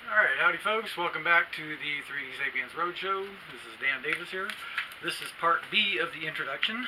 Alright, howdy folks, welcome back to the 3D Sapiens Roadshow. This is Dan Davis here. This is part B of the introduction.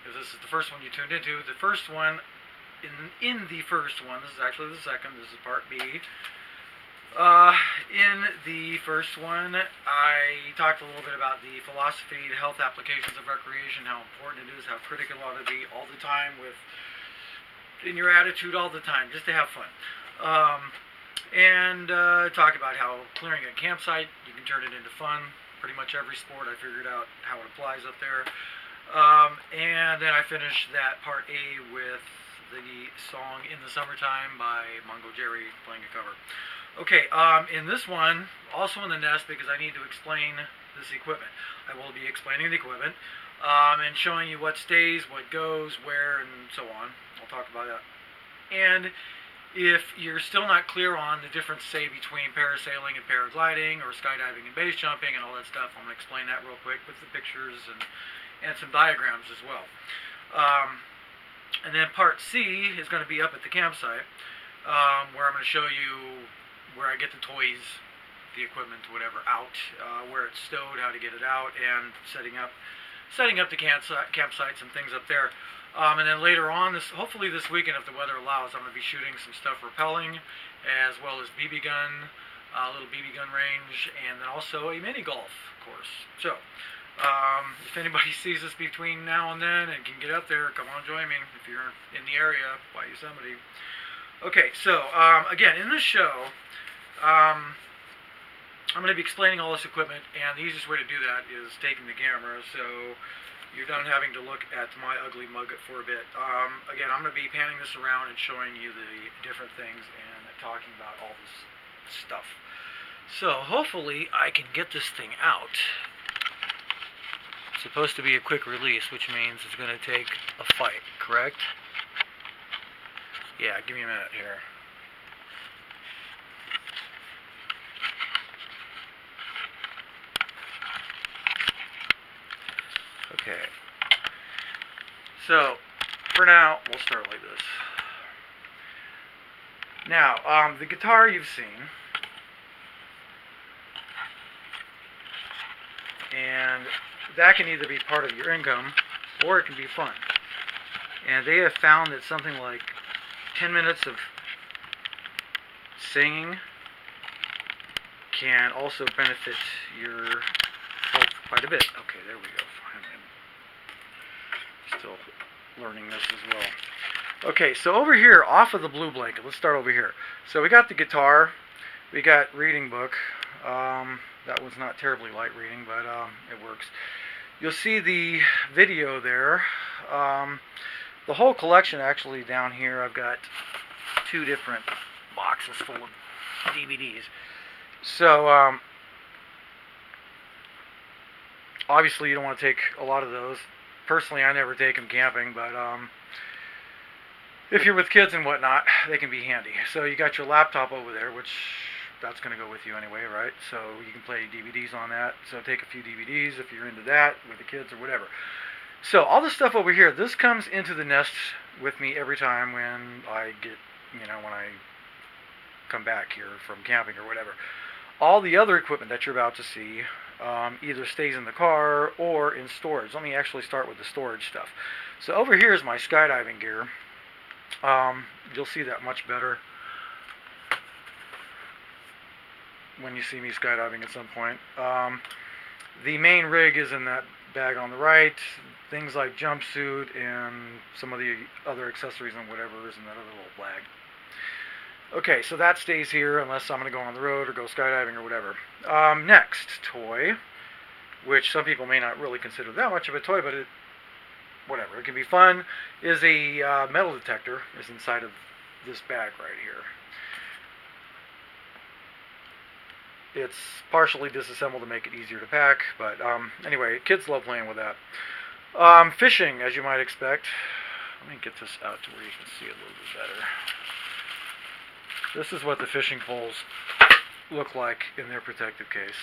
If this is the first one you tuned into, the first one, in the first one, this is actually the second, this is part B. In the first one, I talked a little bit about the philosophy, the health applications of recreation, how important it is, how critical it ought to be all the time, in your attitude all the time, just to have fun. And talk about how clearing a campsite, you can turn it into fun. Pretty much every sport, I figured out how it applies up there. And then I finished that part A with the song In the Summertime by Mungo Jerry playing a cover. Okay, in this one, also in the nest, because I need to explain this equipment. I will be explaining the equipment and showing you what stays, what goes, where, and so on. I'll talk about that. And if you're still not clear on the difference, say, between parasailing and paragliding, or skydiving and base jumping, and all that stuff, I'm going to explain that real quick with the pictures and some diagrams as well. And then part C is going to be up at the campsite, where I'm going to show you where I get the toys, the equipment, whatever, out, where it's stowed, how to get it out, and setting up the campsites and things up there. And then later on, hopefully this weekend, if the weather allows, I'm going to be shooting some stuff rappelling, as well as BB gun, a little BB gun range, and then also a mini golf course. So, if anybody sees us between now and then and can get up there, come on, join me if you're in the area by Yosemite. Okay, so again, in this show, I'm going to be explaining all this equipment, and the easiest way to do that is taking the camera. So you're done having to look at my ugly mug for a bit. Again, I'm going to be panning this around and showing you the different things and talking about all this stuff. So hopefully I can get this thing out. It's supposed to be a quick release, which means it's going to take a fight, correct? Yeah, give me a minute here. Okay, so for now, we'll start like this. Now, the guitar you've seen, and that can either be part of your income, or it can be fun. And they have found that something like 10 minutes of singing can also benefit your health quite a bit. Okay, there we go. Still learning this as well. Okay, so over here, off of the blue blanket, let's start over here. So we got the guitar, we got reading book. That was not terribly light reading, but it works. You'll see the video there. The whole collection actually down here, I've got 2 different boxes full of DVDs. So obviously you don't want to take a lot of those. Personally, I never take them camping, but if you're with kids and whatnot, they can be handy. So you got your laptop over there, which that's going to go with you anyway, right? So you can play DVDs on that. So take a few DVDs if you're into that with the kids or whatever. So all this stuff over here, this comes into the nest with me every time when I get, when I come back here from camping or whatever. All the other equipment that you're about to see either stays in the car or in storage. Let me actually start with the storage stuff. So over here is my skydiving gear. You'll see that much better when you see me skydiving at some point. The main rig is in that bag on the right. Things like jumpsuit and some of the other accessories and whatever is in that other little bag. Okay, so that stays here unless I'm going to go on the road or go skydiving or whatever. Next toy, which some people may not really consider that much of a toy, but whatever, it can be fun, is a metal detector is inside of this bag right here. It's partially disassembled to make it easier to pack, but anyway, kids love playing with that. Fishing, as you might expect. Let me get this out to where you can see it a little bit better. This is what the fishing poles look like in their protective case.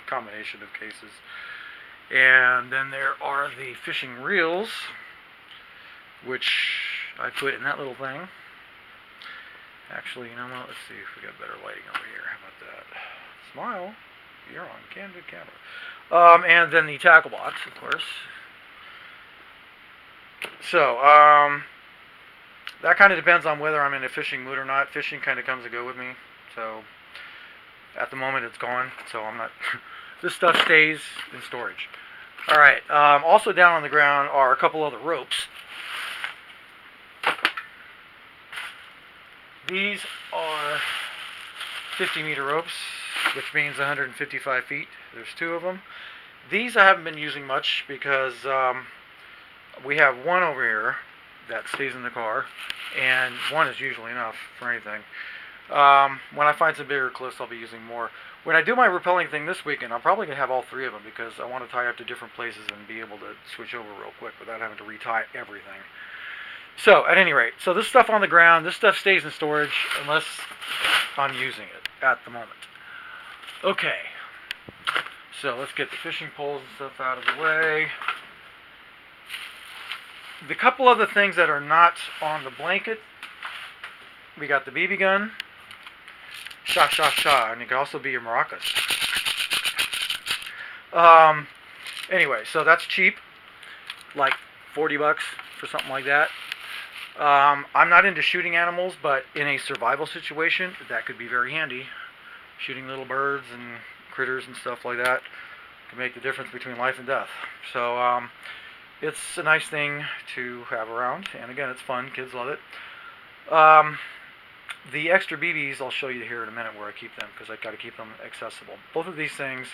Combination of cases. And then there are the fishing reels, which I put in that little thing. Actually, you know what? Let's see if we got better lighting over here. How about that? Smile. You're on candid camera. And then the tackle box, of course. So, that kind of depends on whether I'm in a fishing mood or not. Fishing kind of comes and go with me. So, at the moment, it's gone. So, I'm not... This stuff stays in storage. All right. Also down on the ground are a couple other ropes. These are 50-meter ropes, which means 155 feet. There's two of them. These I haven't been using much because we have one over here that stays in the car, and one is usually enough for anything. When I find some bigger cliffs, I'll be using more. When I do my rappelling thing this weekend, I'm probably going to have all three of them because I want to tie up to different places and be able to switch over real quick without having to retie everything. So, at any rate, so this stuff on the ground, this stuff stays in storage unless I'm using it at the moment. Okay, so let's get the fishing poles and stuff out of the way. The couple other things that are not on the blanket, we got the BB gun, sha sha sha, and it can also be your maracas. Anyway, so that's cheap, like 40 bucks for something like that. I'm not into shooting animals, but in a survival situation, that could be very handy. Shooting little birds and critters and stuff like that can make the difference between life and death. So, it's a nice thing to have around, and again, it's fun. Kids love it. The extra BBs, I'll show you here in a minute where I keep them, because I've got to keep them accessible. Both of these things.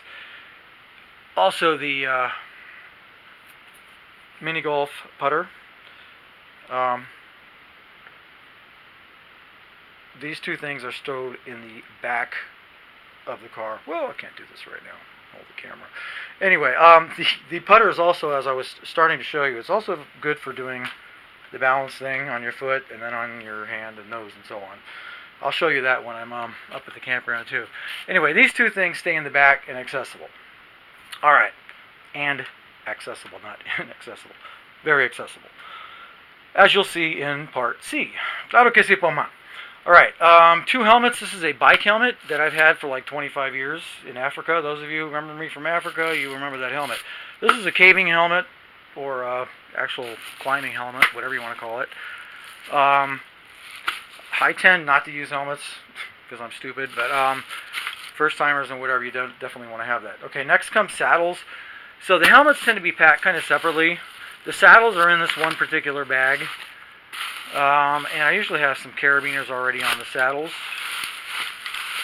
Also, the mini golf putter. These two things are stowed in the back of the car. Well, I can't do this right now. Hold the camera. Anyway, the putter is also, as I was starting to show you, it's also good for doing the balance thing on your foot and then on your hand and nose and so on. I'll show you that when I'm up at the campground too. Anyway, these two things stay in the back and accessible. All right, and accessible, not inaccessible. Very accessible. As you'll see in part C. Claro que sí, Poma. All right, two helmets. This is a bike helmet that I've had for like 25 years in Africa. Those of you who remember me from Africa, you remember that helmet. This is a caving helmet, or actual climbing helmet, whatever you want to call it. I tend not to use helmets because I'm stupid, but first timers and whatever, you definitely want to have that. Okay, next comes saddles. So the helmets tend to be packed kind of separately. The saddles are in this one particular bag. And I usually have some carabiners already on the saddles.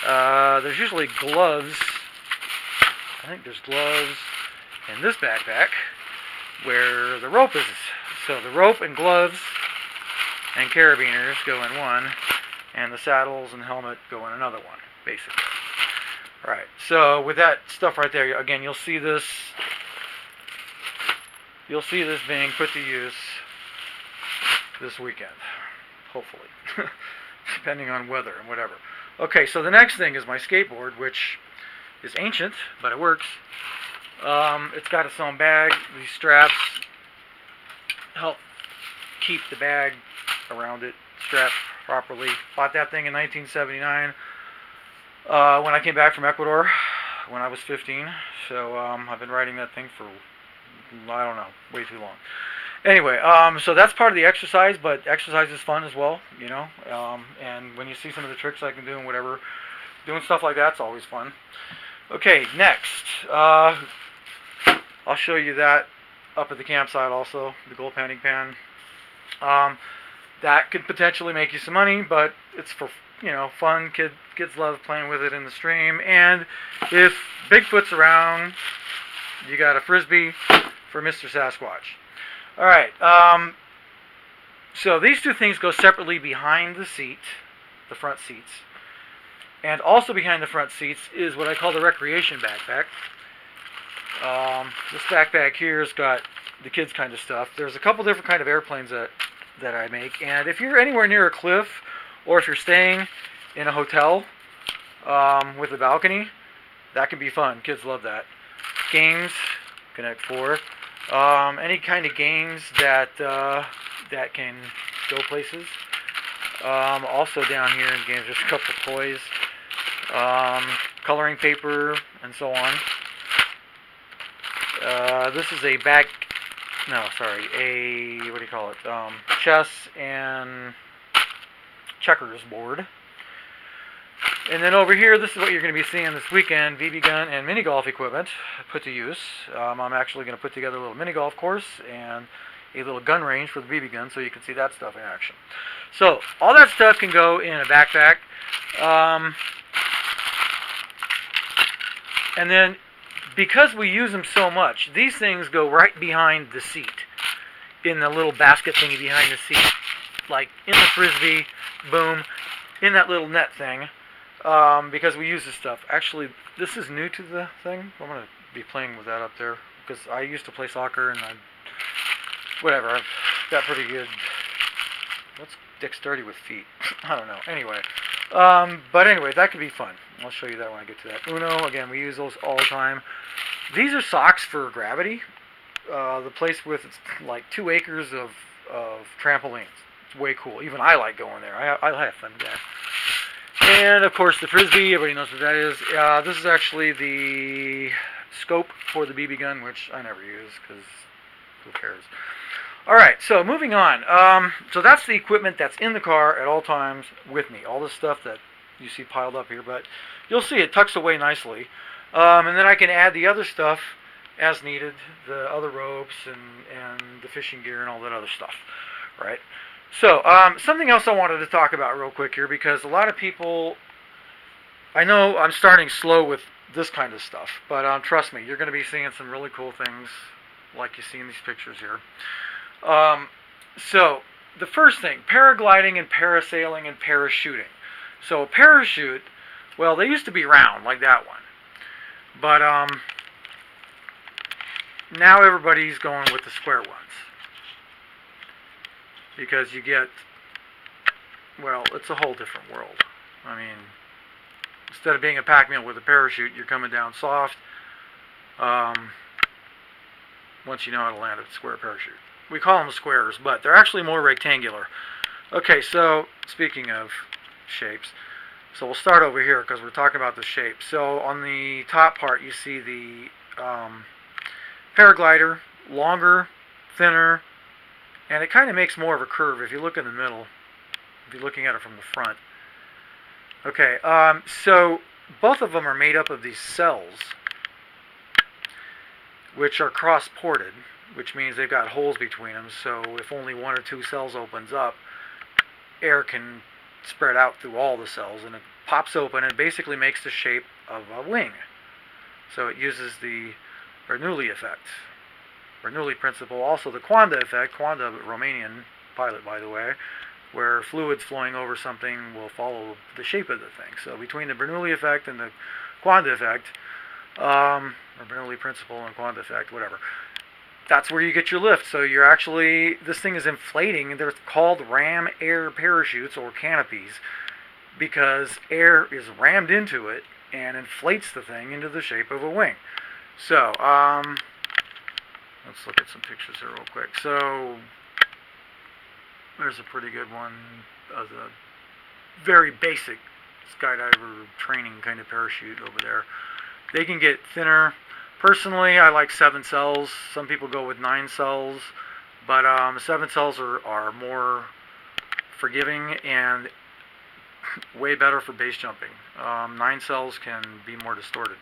There's usually gloves. I think there's gloves in this backpack where the rope is. So the rope and gloves and carabiners go in one, and the saddles and helmet go in another one, basically. Alright, so with that stuff right there, again, you'll see this being put to use this weekend, hopefully, depending on weather and whatever. Okay, so the next thing is my skateboard, which is ancient, but it works. It's got its own bag. These straps help keep the bag around it strapped properly. Bought that thing in 1979 when I came back from Ecuador when I was 15. So I've been riding that thing for, I don't know, way too long. Anyway, so that's part of the exercise, but exercise is fun as well, you know, and when you see some of the tricks I can do and whatever, doing stuff like that's always fun. Okay, next, I'll show you that up at the campsite also, the gold panning pan. That could potentially make you some money, but it's for, you know, fun. Kids love playing with it in the stream, and if Bigfoot's around, you got a Frisbee for Mr. Sasquatch. Alright, so these two things go separately behind the seat, the front seats. And also behind the front seats is what I call the recreation backpack. This backpack here has got the kids' kind of stuff. There's a couple different kind of airplanes that I make. And if you're anywhere near a cliff, or if you're staying in a hotel with a balcony, that can be fun. Kids love that. Games, Connect 4. Any kind of games that can go places. Also down here in games, there's a couple of toys, coloring paper, and so on. This is a what do you call it? Chess and checkers board. And then over here, this is what you're going to be seeing this weekend: BB gun and mini golf equipment put to use. I'm actually going to put together a little mini golf course and a little gun range for the BB gun, so you can see that stuff in action. So all that stuff can go in a backpack. And then, because we use them so much, these things go right behind the seat, in the little basket thingy behind the seat, like in the Frisbee, boom, in that little net thing, because we use this stuff. Actually, this is new to the thing. I'm going to be playing with that up there, because I used to play soccer, and I've got pretty good, what's dexterity with feet? I don't know. Anyway, but anyway, that could be fun. I'll show you that when I get to that. Uno, again, we use those all the time. These are socks for gravity. The place with like 2 acres of trampolines. It's way cool. Even I like going there. I have fun there. And of course the Frisbee, everybody knows what that is. This is actually the scope for the BB gun, which I never use because who cares. Alright, so moving on. So that's the equipment that's in the car at all times with me. All the stuff that you see piled up here, but you'll see it tucks away nicely. And then I can add the other stuff as needed, the other ropes and the fishing gear and all that other stuff, right? So, something else I wanted to talk about real quick here, because a lot of people, I know I'm starting slow with this kind of stuff, but trust me, you're going to be seeing some really cool things like you see in these pictures here. So, the first thing, paragliding and parasailing and parachuting. So, a parachute, well, they used to be round, like that one. But, now everybody's going with the square ones. Because you get, well, it's a whole different world. I mean, instead of being a pack mule with a parachute, you're coming down soft. Once you know how to land a square parachute. We call them squares, but they're actually more rectangular. Okay, so speaking of shapes, so we'll start over here because we're talking about the shape. So on the top part, you see the paraglider, longer, thinner, and it kind of makes more of a curve if you look in the middle, if you're looking at it from the front. Okay, so both of them are made up of these cells, which are cross-ported, which means they've got holes between them, so if only 1 or 2 cells opens up, air can spread out through all the cells, and it pops open and basically makes the shape of a wing. So it uses the Bernoulli effect, Bernoulli principle, also the Coanda effect, Coanda, Romanian pilot by the way, where fluids flowing over something will follow the shape of the thing. So between the Bernoulli effect and the Coanda effect, or Bernoulli principle and Coanda effect, whatever, that's where you get your lift. So you're actually, this thing is inflating. They're called ram air parachutes or canopies because air is rammed into it and inflates the thing into the shape of a wing. So, let's look at some pictures here real quick. So, there's a pretty good one of the very basic skydiver training kind of parachute over there. They can get thinner. Personally, I like 7 cells. Some people go with 9 cells, but 7 cells are more forgiving and way better for base jumping. 9 cells can be more distorted.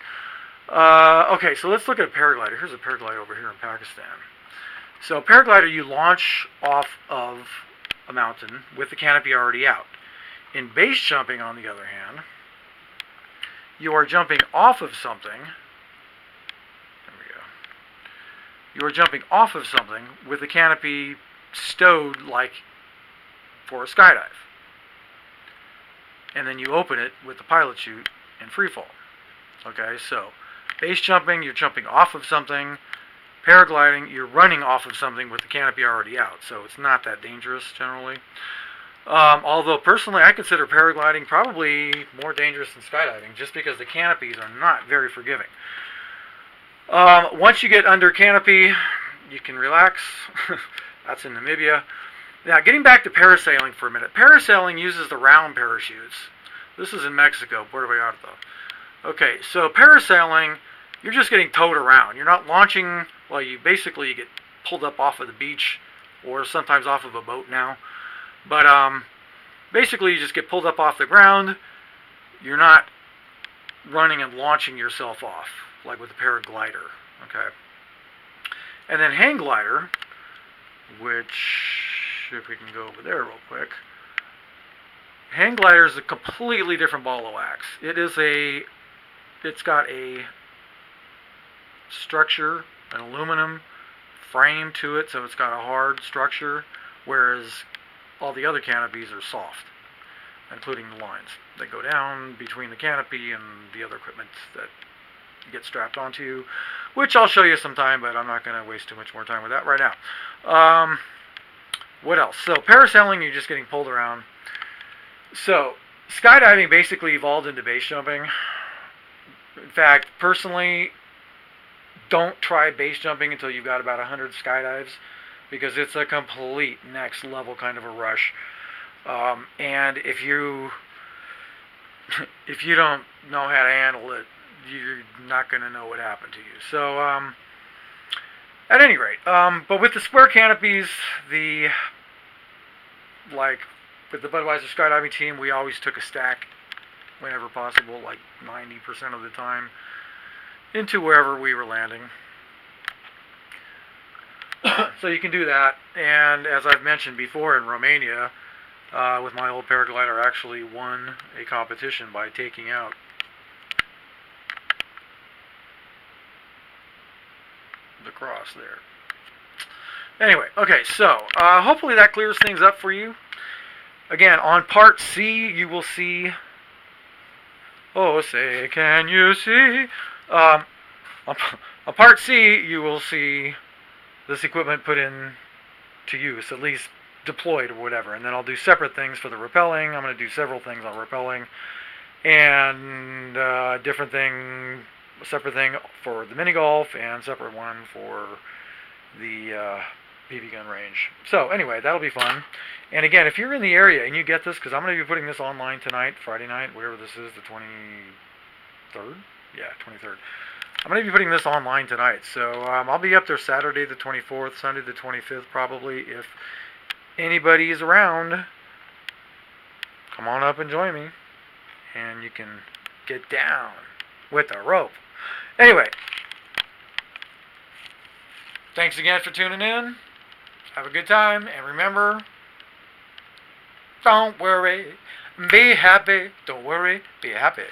Okay, so let's look at a paraglider. Here's a paraglider over here in Pakistan. So a paraglider, you launch off of a mountain with the canopy already out. In base jumping, on the other hand, you are jumping off of something. There we go. You are jumping off of something with the canopy stowed like for a skydive. And then you open it with the pilot chute in free fall. Okay, so base jumping, you're jumping off of something. Paragliding, you're running off of something with the canopy already out. So it's not that dangerous generally. Although personally I consider paragliding probably more dangerous than skydiving just because the canopies are not very forgiving. Once you get under canopy, you can relax. That's in Namibia. Now, getting back to parasailing for a minute. Parasailing uses the round parachutes. This is in Mexico, Puerto Vallarta. Okay, so parasailing, you're just getting towed around. You're not launching. Well, you basically get pulled up off of the beach, or sometimes off of a boat now. But basically, you just get pulled up off the ground. You're not running and launching yourself off like with a paraglider. Okay. And then hang glider, which, if we can go over there real quick, hang glider is a completely different ball of wax. It's got a structure, an aluminum frame to it, so it's got a hard structure, whereas all the other canopies are soft, including the lines that go down between the canopy and the other equipment that get strapped onto you, which I'll show you sometime, but I'm not going to waste too much more time with that right now. What else? So parasailing, you're just getting pulled around. So skydiving basically evolved into base jumping. In fact, personally, don't try base jumping until you've got about 100 skydives, because it's a complete next level kind of a rush. And if you don't know how to handle it, you're not going to know what happened to you. So, at any rate, but with the square canopies, with the Budweiser skydiving team, we always took a stack whenever possible, like 90% of the time, into wherever we were landing. So you can do that, and as I've mentioned before, in Romania, with my old paraglider, I actually won a competition by taking out the cross there. Anyway, okay, so hopefully that clears things up for you. Again, on part C, you will see, oh, say, can you see? On part C, you will see this equipment put in to use, at least deployed or whatever. And then I'll do separate things for the rappelling. I'm going to do several things on rappelling, and separate thing for the mini golf, and separate one for the BB gun range. So anyway, that'll be fun. And again, if you're in the area and you get this, because I'm going to be putting this online tonight, Friday night, whatever this is, the 23rd? Yeah, 23rd. I'm going to be putting this online tonight. So I'll be up there Saturday the 24th, Sunday the 25th probably. If anybody is around, come on up and join me, and you can get down with the rope. Anyway, thanks again for tuning in. Have a good time, and remember, don't worry, be happy. Don't worry, be happy.